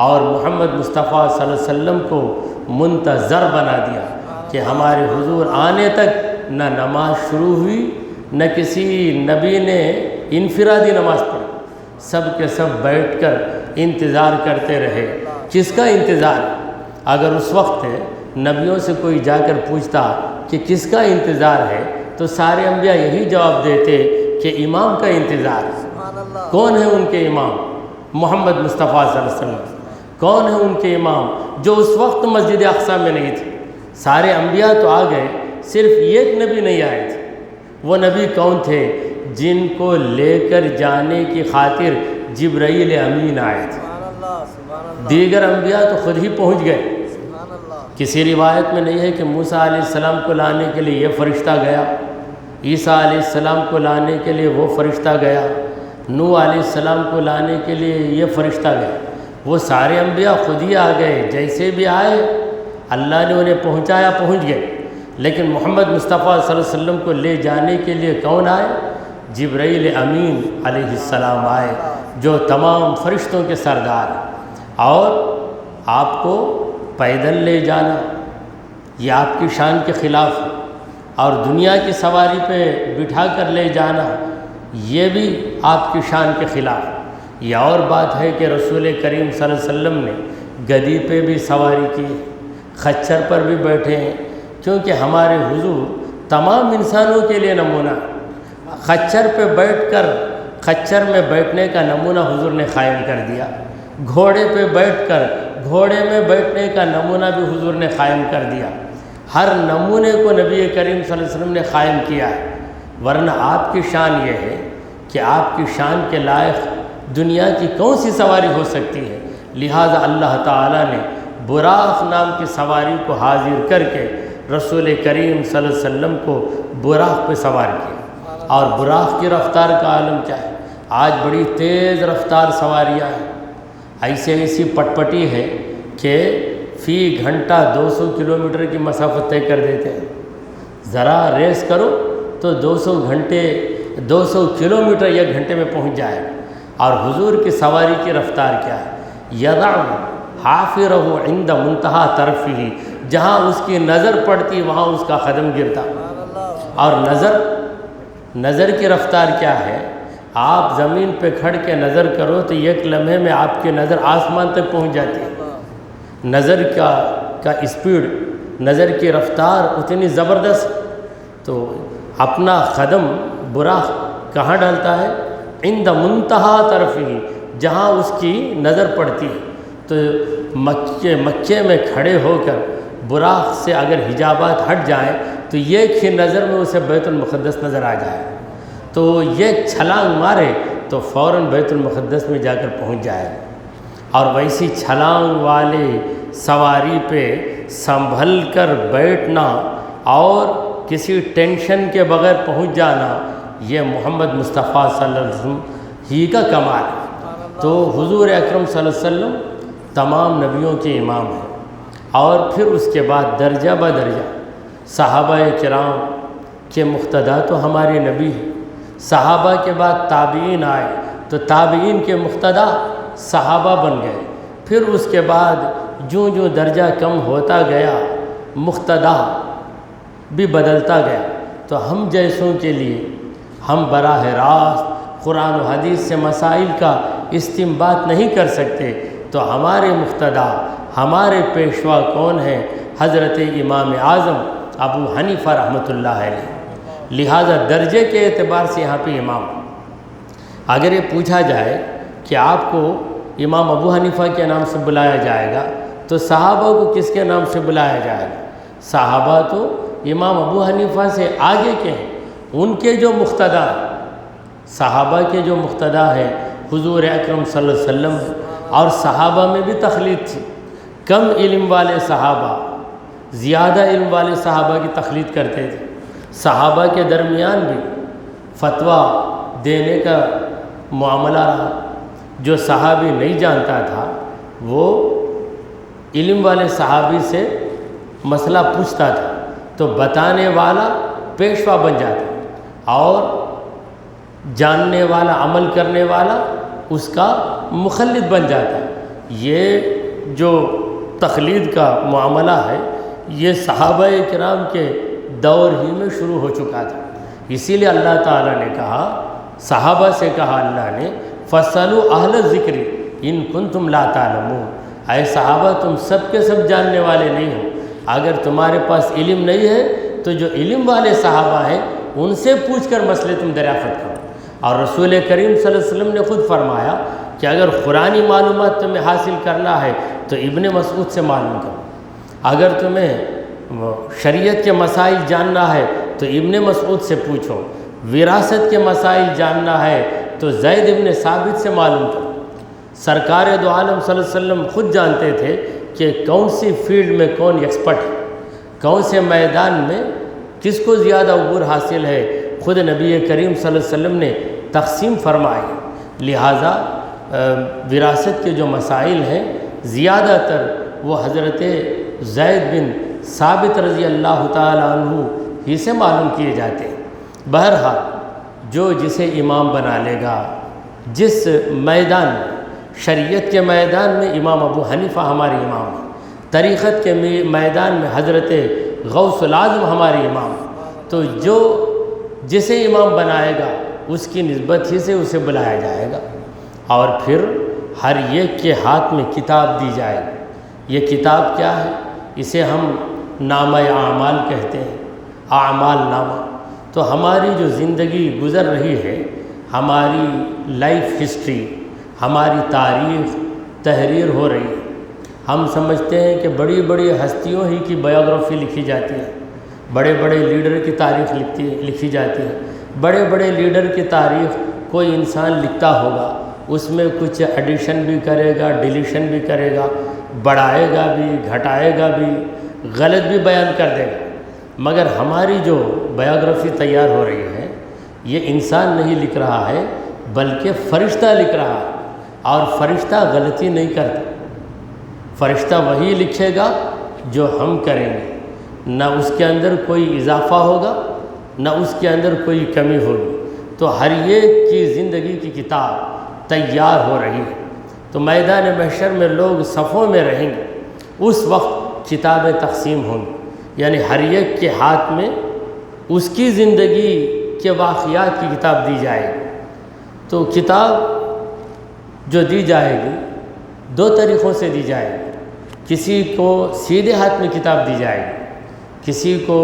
اور محمد مصطفیٰ صلی اللہ علیہ وسلم کو منتظر بنا دیا کہ ہمارے حضور آنے تک نہ نماز شروع ہوئی، نہ کسی نبی نے انفرادی نماز پڑھی، سب کے سب بیٹھ کر انتظار کرتے رہے۔ کس کا انتظار؟ اگر اس وقت نبیوں سے کوئی جا کر پوچھتا کہ کس کا انتظار ہے تو سارے انبیاء یہی جواب دیتے کہ امام کا انتظار۔ کون ہے ان کے امام؟ محمد مصطفیٰ صلی اللہ علیہ وسلم۔ کون ہے ان کے امام جو اس وقت مسجد اقصیٰ میں نہیں تھے؟ سارے انبیاء تو آ گئے، صرف ایک نبی نہیں آئے تھے۔ وہ نبی کون تھے؟ جن کو لے کر جانے کی خاطر جبرائیل امین آئے تھے۔ دیگر انبیاء تو خود ہی پہنچ گئے۔ کسی روایت میں نہیں ہے کہ موسیٰ علیہ السلام کو لانے کے لیے یہ فرشتہ گیا، عیسیٰ علیہ السلام کو لانے کے لیے وہ فرشتہ گیا، نوح علیہ السلام کو لانے کے لیے یہ فرشتہ گیا۔ وہ سارے انبیاء خود ہی آ گئے، جیسے بھی آئے اللہ نے انہیں پہنچایا، پہنچ گئے۔ لیکن محمد مصطفیٰ صلی اللہ علیہ وسلم کو لے جانے کے لیے کون آئے؟ جبرائیل امین علیہ السلام آئے، جو تمام فرشتوں کے سردار ہیں۔ اور آپ کو پیدل لے جانا یہ آپ کی شان کے خلاف ہے، اور دنیا کی سواری پہ بٹھا کر لے جانا یہ بھی آپ کی شان کے خلاف ہے۔ یہ اور بات ہے کہ رسول کریم صلی اللہ علیہ وسلم نے گدی پہ بھی سواری کی، خچر پر بھی بیٹھے ہیں، کیونکہ ہمارے حضور تمام انسانوں کے لیے نمونہ۔ خچر پہ بیٹھ کر خچر میں بیٹھنے کا نمونہ حضور نے قائم کر دیا، گھوڑے پہ بیٹھ کر گھوڑے میں بیٹھنے کا نمونہ بھی حضور نے قائم کر دیا۔ ہر نمونے کو نبی کریم صلی اللہ علیہ وسلم نے قائم کیا ہے، ورنہ آپ کی شان یہ ہے کہ آپ کی شان کے لائق دنیا کی کون سی سواری ہو سکتی ہے؟ لہٰذا اللہ تعالیٰ نے براق نام کی سواری کو حاضر کر کے رسول کریم صلی اللہ علیہ وسلم کو براق پہ سوار کیا۔ اور براق کی رفتار کا عالم کیا ہے؟ آج بڑی تیز رفتار سواریاں ہیں، ایسی پٹ پٹی ہے کہ فی گھنٹہ 200 کلومیٹر کی مسافت طے کر دیتے ہیں۔ ذرا ریس کرو تو 200 کلومیٹر 1 گھنٹے میں پہنچ جائے گا۔ اور حضور کی سواری کی رفتار کیا ہے؟ یضع حافرہ عند منتہا طرفہ، جہاں اس کی نظر پڑتی وہاں اس کا قدم گرتا۔ اور نظر کی رفتار کیا ہے؟ آپ زمین پہ کھڑ کے نظر کرو تو 1 لمحے میں آپ کی نظر آسمان تک پہنچ جاتی ہے۔ نظر کا اسپیڈ، نظر کی رفتار اتنی زبردست، تو اپنا قدم براق کہاں ڈالتا ہے؟ عند منتہا طرفہ، جہاں اس کی نظر پڑتی ہے۔ تو مکے میں کھڑے ہو کر براق سے اگر حجابات ہٹ جائیں تو ایک ہی نظر میں اسے بیت المقدس نظر آ جائے، تو یہ چھلانگ مارے تو فوراً بیت المقدس میں جا کر پہنچ جائے۔ اور ویسی چھلانگ والے سواری پہ سنبھل کر بیٹھنا اور کسی ٹینشن کے بغیر پہنچ جانا، یہ محمد مصطفیٰ صلی اللہ علیہ وسلم ہی کا کمال ہے۔ تو حضور اکرم صلی اللہ علیہ وسلم تمام نبیوں کے امام ہیں۔ اور پھر اس کے بعد درجہ بدرجہ صحابہ کرام کے مقتدا تو ہمارے نبی ہیں، صحابہ کے بعد تابعین آئے تو تابعین کے مقتدا صحابہ بن گئے۔ پھر اس کے بعد جو درجہ کم ہوتا گیا مقتدا بھی بدلتا گیا، تو ہم جیسوں کے لیے ہم براہ راست قرآن و حدیث سے مسائل کا استنباط نہیں کر سکتے، تو ہمارے مقتدا، ہمارے پیشوا کون ہیں؟ حضرت امام اعظم ابو حنیفہ رحمۃ اللہ علیہ۔ لہٰذا درجے کے اعتبار سے یہاں پہ امام۔ اگر یہ پوچھا جائے کہ آپ کو امام ابو حنیفہ کے نام سے بلایا جائے گا تو صحابہ کو کس کے نام سے بلایا جائے گا؟ صحابہ تو امام ابو حنیفہ سے آگے کے ہیں، ان کے جو مقتدا، صحابہ کے جو مقتدا ہیں حضور اکرم صلی اللہ علیہ وسلم، اور صحابہ میں بھی تقلید تھی۔ کم علم والے صحابہ زیادہ علم والے صحابہ کی تقلید کرتے تھے۔ صحابہ کے درمیان بھی فتویٰ دینے کا معاملہ رہا، جو صحابی نہیں جانتا تھا وہ علم والے صحابی سے مسئلہ پوچھتا تھا تو بتانے والا پیشوا بن جاتا، اور جاننے والا، عمل کرنے والا اس کا مخلد بن جاتا۔ یہ جو تقلید کا معاملہ ہے یہ صحابہ کرام کے دور ہی میں شروع ہو چکا تھا۔ اسی لیے اللہ تعالیٰ نے کہا، صحابہ سے کہا اللہ نے، فَاسْأَلُوا أَهْلَ الذِّكْرِ إِن كُنتُمْ لَا تَعْلَمُونَ، اے صحابہ تم سب کے سب جاننے والے نہیں ہو، اگر تمہارے پاس علم نہیں ہے تو جو علم والے صحابہ ہیں ان سے پوچھ کر مسئلے تم دریافت کرو۔ اور رسول کریم صلی اللہ علیہ وسلم نے خود فرمایا کہ اگر قرآنی معلومات تمہیں حاصل کرنا ہے تو ابن مسعود سے معلوم کرو، اگر تمہیں شریعت کے مسائل جاننا ہے تو ابن مسعود سے پوچھو، وراثت کے مسائل جاننا ہے تو زید ابن ثابت سے معلوم کرو۔ سرکار دو عالم صلی اللہ علیہ وسلم خود جانتے تھے کہ کون سی فیلڈ میں کون ایکسپرٹ ہے، کون سے میدان میں کس کو زیادہ عبور حاصل ہے، خود نبی کریم صلی اللہ علیہ وسلم نے تقسیم فرمائی۔ لہٰذا وراثت کے جو مسائل ہیں زیادہ تر وہ حضرت زید بن ثابت رضی اللہ تعالیٰ عنہ ہی سے معلوم کیے جاتے ہیں۔ بہرحال جو جسے امام بنا لے گا، جس میدان میں، شریعت کے میدان میں امام ابو حنیفہ ہمارے امام ہیں، طریقت کے میدان میں حضرت غوث العظم ہمارے امام ہیں، تو جو جسے امام بنائے گا اس کی نسبت ہی سے اسے بلایا جائے گا، اور پھر ہر ایک کے ہاتھ میں کتاب دی جائے گی۔ یہ کتاب کیا ہے؟ اسے ہم نامہ اعمال کہتے ہیں، اعمال نامہ۔ تو ہماری جو زندگی گزر رہی ہے، ہماری لائف ہسٹری، ہماری تاریخ تحریر ہو رہی ہے۔ ہم سمجھتے ہیں کہ بڑی بڑی ہستیوں ہی کی بایوگرافی لکھی جاتی ہے، بڑے بڑے لیڈر کی تاریخ لکھی جاتی ہے۔ بڑے بڑے لیڈر کی تاریخ کوئی انسان لکھتا ہوگا، اس میں کچھ ایڈیشن بھی کرے گا، ڈیلیشن بھی کرے گا، بڑھائے گا بھی، گھٹائے گا بھی، غلط بھی بیان کر دے گا۔ مگر ہماری جو بایوگرافی تیار ہو رہی ہے، یہ انسان نہیں لکھ رہا ہے بلکہ فرشتہ لکھ رہا ہے، اور فرشتہ غلطی نہیں کرتا۔ فرشتہ وہی لکھے گا جو ہم کریں گے، نہ اس کے اندر کوئی اضافہ ہوگا، نہ اس کے اندر کوئی کمی ہوگی۔ تو ہر ایک کی زندگی کی کتاب تیار ہو رہی ہے۔ تو میدان محشر میں لوگ صفوں میں رہیں گے، اس وقت کتابیں تقسیم ہوں گی، یعنی ہر ایک کے ہاتھ میں اس کی زندگی کے واقعات کی کتاب دی جائے گی۔ تو کتاب جو دی جائے گی دو طریقوں سے دی جائے گی، کسی کو سیدھے ہاتھ میں کتاب دی جائے گی، کسی کو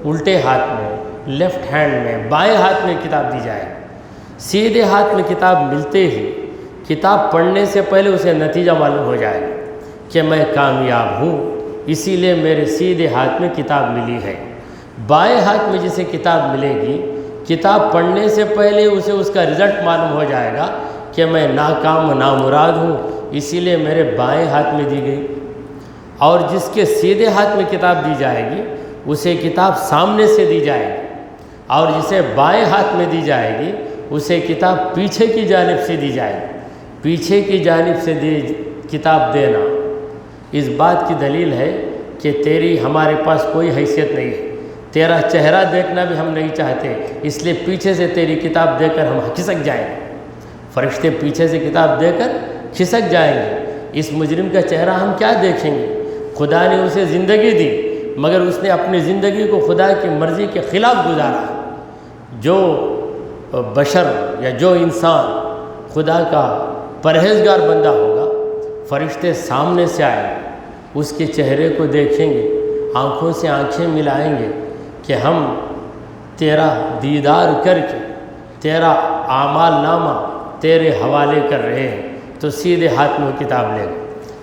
الٹے ہاتھ میں، لیفٹ ہینڈ میں، بائیں ہاتھ میں کتاب دی جائے گی۔ سیدھے ہاتھ میں کتاب ملتے ہی کتاب پڑھنے سے پہلے اسے نتیجہ معلوم ہو جائے گا کہ میں کامیاب ہوں، اسی لیے میرے سیدھے ہاتھ میں کتاب ملی ہے۔ بائیں ہاتھ میں جسے کتاب ملے گی، کتاب پڑھنے سے پہلے اسے اس کا رزلٹ معلوم ہو جائے گا کہ میں ناکام و نامراد ہوں، اسی لیے میرے بائیں ہاتھ میں دی گئی۔ اور جس کے سیدھے ہاتھ میں کتاب دی جائے گی اسے کتاب سامنے سے دی جائے گی، اور جسے بائیں ہاتھ میں دی جائے گی اسے کتاب پیچھے کی جانب سے دی جائے گی۔ پیچھے کی جانب سے کتاب دینا اس بات کی دلیل ہے کہ تیری ہمارے پاس کوئی حیثیت نہیں ہے، تیرا چہرہ دیکھنا بھی ہم نہیں چاہتے، اس لیے پیچھے سے تیری کتاب دے کر ہم کھسک جائیں گے۔ فرشتے پیچھے سے کتاب دے کر کھسک جائیں گے۔ اس مجرم کا چہرہ ہم کیا دیکھیں گے؟ خدا نے اسے زندگی دی مگر اس نے اپنی زندگی کو خدا کی مرضی کے خلاف گزارا۔ جو بشر یا جو انسان خدا کا پرہیزگار بندہ ہوگا، فرشتے سامنے سے آئیں گے، اس کے چہرے کو دیکھیں گے، آنکھوں سے آنکھیں ملائیں گے کہ ہم تیرا دیدار کر کے تیرا اعمال نامہ تیرے حوالے کر رہے ہیں، تو سیدھے ہاتھ میں کتاب لے گا۔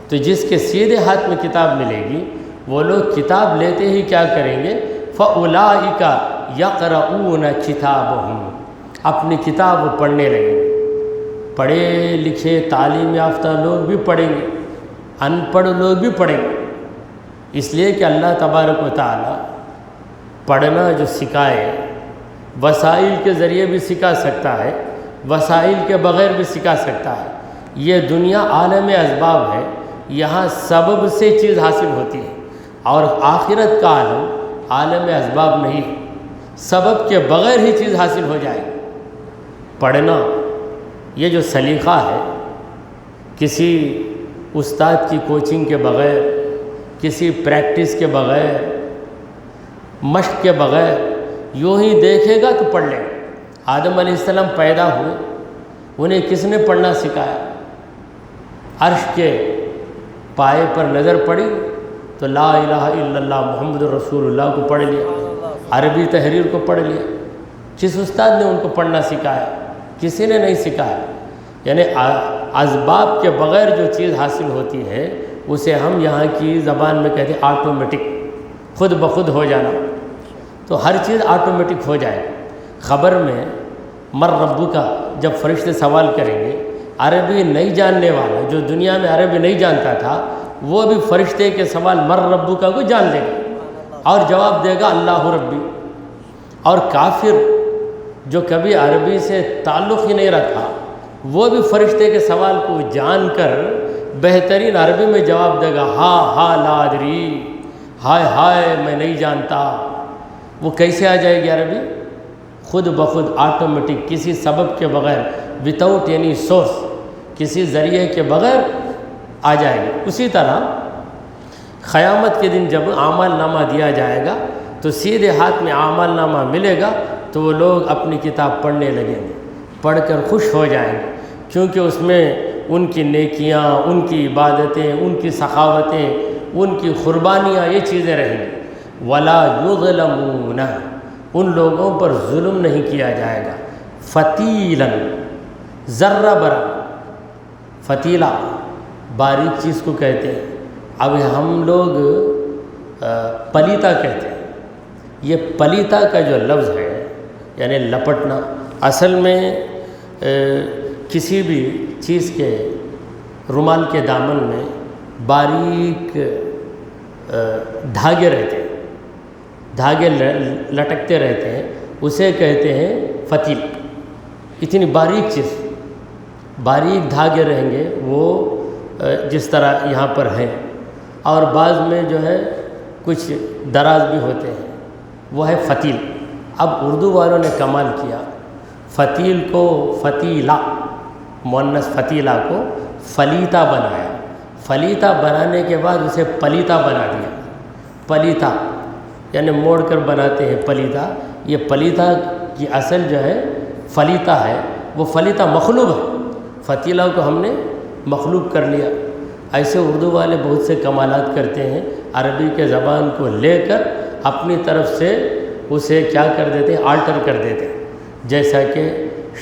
تو جس کے سیدھے ہاتھ میں کتاب ملے گی وہ لوگ کتاب لیتے ہی کیا کریں گے؟ فَأُولَٰئِكَ يَقْرَؤُونَ كِتَابَهُمْ، اپنی کتاب وہ پڑھنے لگیں گے۔ پڑھے لکھے تعلیم یافتہ لوگ بھی پڑھیں گے، ان پڑھ لوگ بھی پڑھیں گے، اس لیے کہ اللہ تبارک و تعالی پڑھنا جو سکھائے، وسائل کے ذریعے بھی سکھا سکتا ہے، وسائل کے بغیر بھی سکھا سکتا ہے۔ یہ دنیا عالم اسباب ہے، یہاں سبب سے چیز حاصل ہوتی ہے، اور آخرت کا عالم عالم اسباب نہیں ہے، سبب کے بغیر ہی چیز حاصل ہو جائے گی۔ پڑھنا یہ جو سلیقہ ہے، کسی استاد کی کوچنگ کے بغیر، کسی پریکٹس کے بغیر، مشق کے بغیر یوں ہی دیکھے گا تو پڑھ لے گا۔ آدم علیہ السلام پیدا ہوئے، انہیں کس نے پڑھنا سکھایا؟ عرش کے پائے پر نظر پڑی تو لا الہ الا اللہ محمد رسول اللہ کو پڑھ لیا، عربی تحریر کو پڑھ لیا۔ کس استاد نے ان کو پڑھنا سکھایا؟ کسی نے نہیں سکھایا۔ یعنی اسباب کے بغیر جو چیز حاصل ہوتی ہے اسے ہم یہاں کی زبان میں کہتے ہیں آٹومیٹک، خود بخود ہو جانا۔ تو ہر چیز آٹومیٹک ہو جائے۔ خبر میں مر ربو کا جب فرشتے سوال کریں گے، عربی نہیں جاننے والا جو دنیا میں عربی نہیں جانتا تھا وہ بھی فرشتے کے سوال مر ربو کا کو جان لے گا اور جواب دے گا اللہ ربی۔ اور کافر جو کبھی عربی سے تعلق ہی نہیں رکھا وہ بھی فرشتے کے سوال کو جان کر بہترین عربی میں جواب دے گا ہا لا ادری، ہائے ہائے میں نہیں جانتا۔ وہ کیسے آ جائے گی عربی؟ خود بخود آٹومیٹک، کسی سبب کے بغیر، وداؤٹ یعنی سورس، کسی ذریعے کے بغیر آ جائے گی۔ اسی طرح قیامت کے دن جب اعمال نامہ دیا جائے گا تو سیدھے ہاتھ میں اعمال نامہ ملے گا تو وہ لوگ اپنی کتاب پڑھنے لگیں گے، پڑھ کر خوش ہو جائیں گے، کیونکہ اس میں ان کی نیکیاں، ان کی عبادتیں، ان کی سخاوتیں، ان کی قربانیاں، یہ چیزیں رہیں گی۔ ولا یظلمون، ان لوگوں پر ظلم نہیں کیا جائے گا۔ فتیلاً، ذرہ برابر، فتیلہ باریک چیز کو کہتے ہیں۔ اب ہم لوگ پلیتا کہتے ہیں۔ یہ پلیتا کا جو لفظ ہے یعنی لپٹنا، اصل میں کسی بھی چیز کے رومال کے دامن میں باریک دھاگے رہتے ہیں، دھاگے لٹکتے رہتے ہیں، اسے کہتے ہیں فتیل۔ اتنی باریک چیز، باریک دھاگے رہیں گے وہ جس طرح یہاں پر ہیں، اور بعض میں جو ہے کچھ دراز بھی ہوتے ہیں، وہ ہے فتیل۔ اب اردو والوں نے کمال کیا، فتیل کو فتیلہ، مؤنث فتیلہ کو فلیتا بنایا، فلیتا بنانے کے بعد اسے پلیتا بنا دیا۔ پلیتا یعنی موڑ کر بناتے ہیں پلیتا، یہ پلیتا کی اصل جو ہے فلیتا ہے، وہ فلیتا مخلوق ہے، فتیلہ کو ہم نے مخلوق کر لیا۔ ایسے اردو والے بہت سے کمالات کرتے ہیں، عربی کے زبان کو لے کر اپنی طرف سے اسے کیا کر دیتے ہیں، آلٹر کر دیتے ہیں۔ جیسا کہ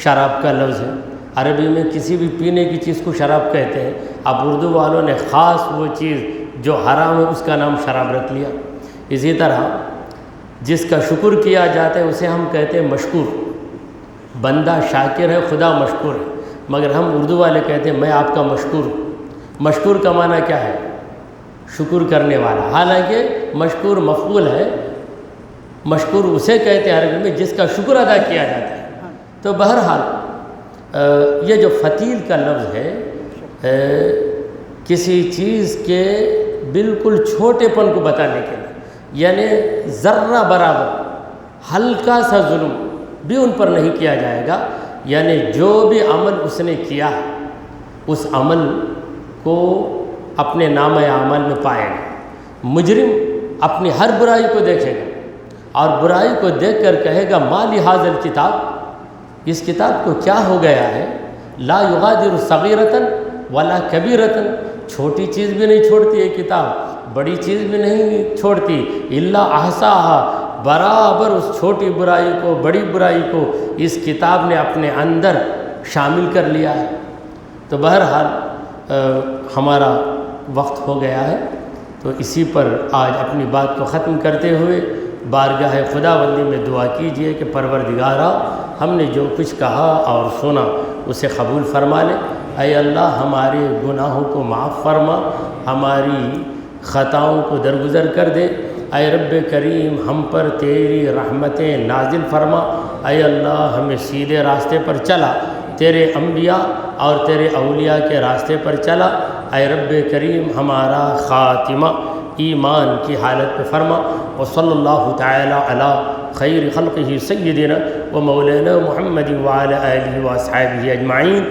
شراب کا لفظ ہے، عربی میں کسی بھی پینے کی چیز کو شراب کہتے ہیں، اب اردو والوں نے خاص وہ چیز جو حرام ہے اس کا نام شراب رکھ لیا۔ اسی طرح جس کا شکر کیا جاتا ہے اسے ہم کہتے ہیں مشکور۔ بندہ شاکر ہے، خدا مشکور ہے، مگر ہم اردو والے کہتے ہیں میں آپ کا مشکور ہوں۔ مشکور کا معنی کیا ہے؟ شکر کرنے والا، حالانکہ مشکور مفعول ہے، مشکور اسے کہتے ہیں عربی میں جس کا شکر ادا کیا جاتا ہے۔ تو بہرحال یہ جو فتیل کا لفظ ہے کسی چیز کے بالکل چھوٹے پن کو بتانے کے لیے، یعنی ذرہ برابر ہلکا سا ظلم بھی ان پر نہیں کیا جائے گا، یعنی جو بھی عمل اس نے کیا اس عمل کو اپنے نامہ اعمال میں پائے گا۔ مجرم اپنی ہر برائی کو دیکھے گا اور برائی کو دیکھ کر کہے گا ما لہذا الکتاب، اس کتاب کو کیا ہو گیا ہے، لا یغادر صغیرۃ ولا کبیرۃ، چھوٹی چیز بھی نہیں چھوڑتی ہے کتاب، بڑی چیز بھی نہیں چھوڑتی، الا احصاها، برابر اس چھوٹی برائی کو، بڑی برائی کو اس کتاب نے اپنے اندر شامل کر لیا ہے۔ تو بہرحال ہمارا وقت ہو گیا ہے، تو اسی پر آج اپنی بات کو ختم کرتے ہوئے بارگاہ خداوندی میں دعا کیجئے کہ پروردگارا ہم نے جو کچھ کہا اور سنا اسے قبول فرما لے۔ اے اللہ ہمارے گناہوں کو معاف فرما، ہماری خطاؤں کو درگزر کر دے۔ اے رب کریم ہم پر تیری رحمتیں نازل فرما۔ اے اللہ ہمیں سیدھے راستے پر چلا، تیرے انبیاء اور تیرے اولیاء کے راستے پر چلا۔ اے رب کریم ہمارا خاتمہ ایمان کی حالت پہ فرما۔ وصلی اللہ تعالی علی خیر خلقہ سیدنا و مولانا محمد وعلی آلہ و اصحابہ اجمعین۔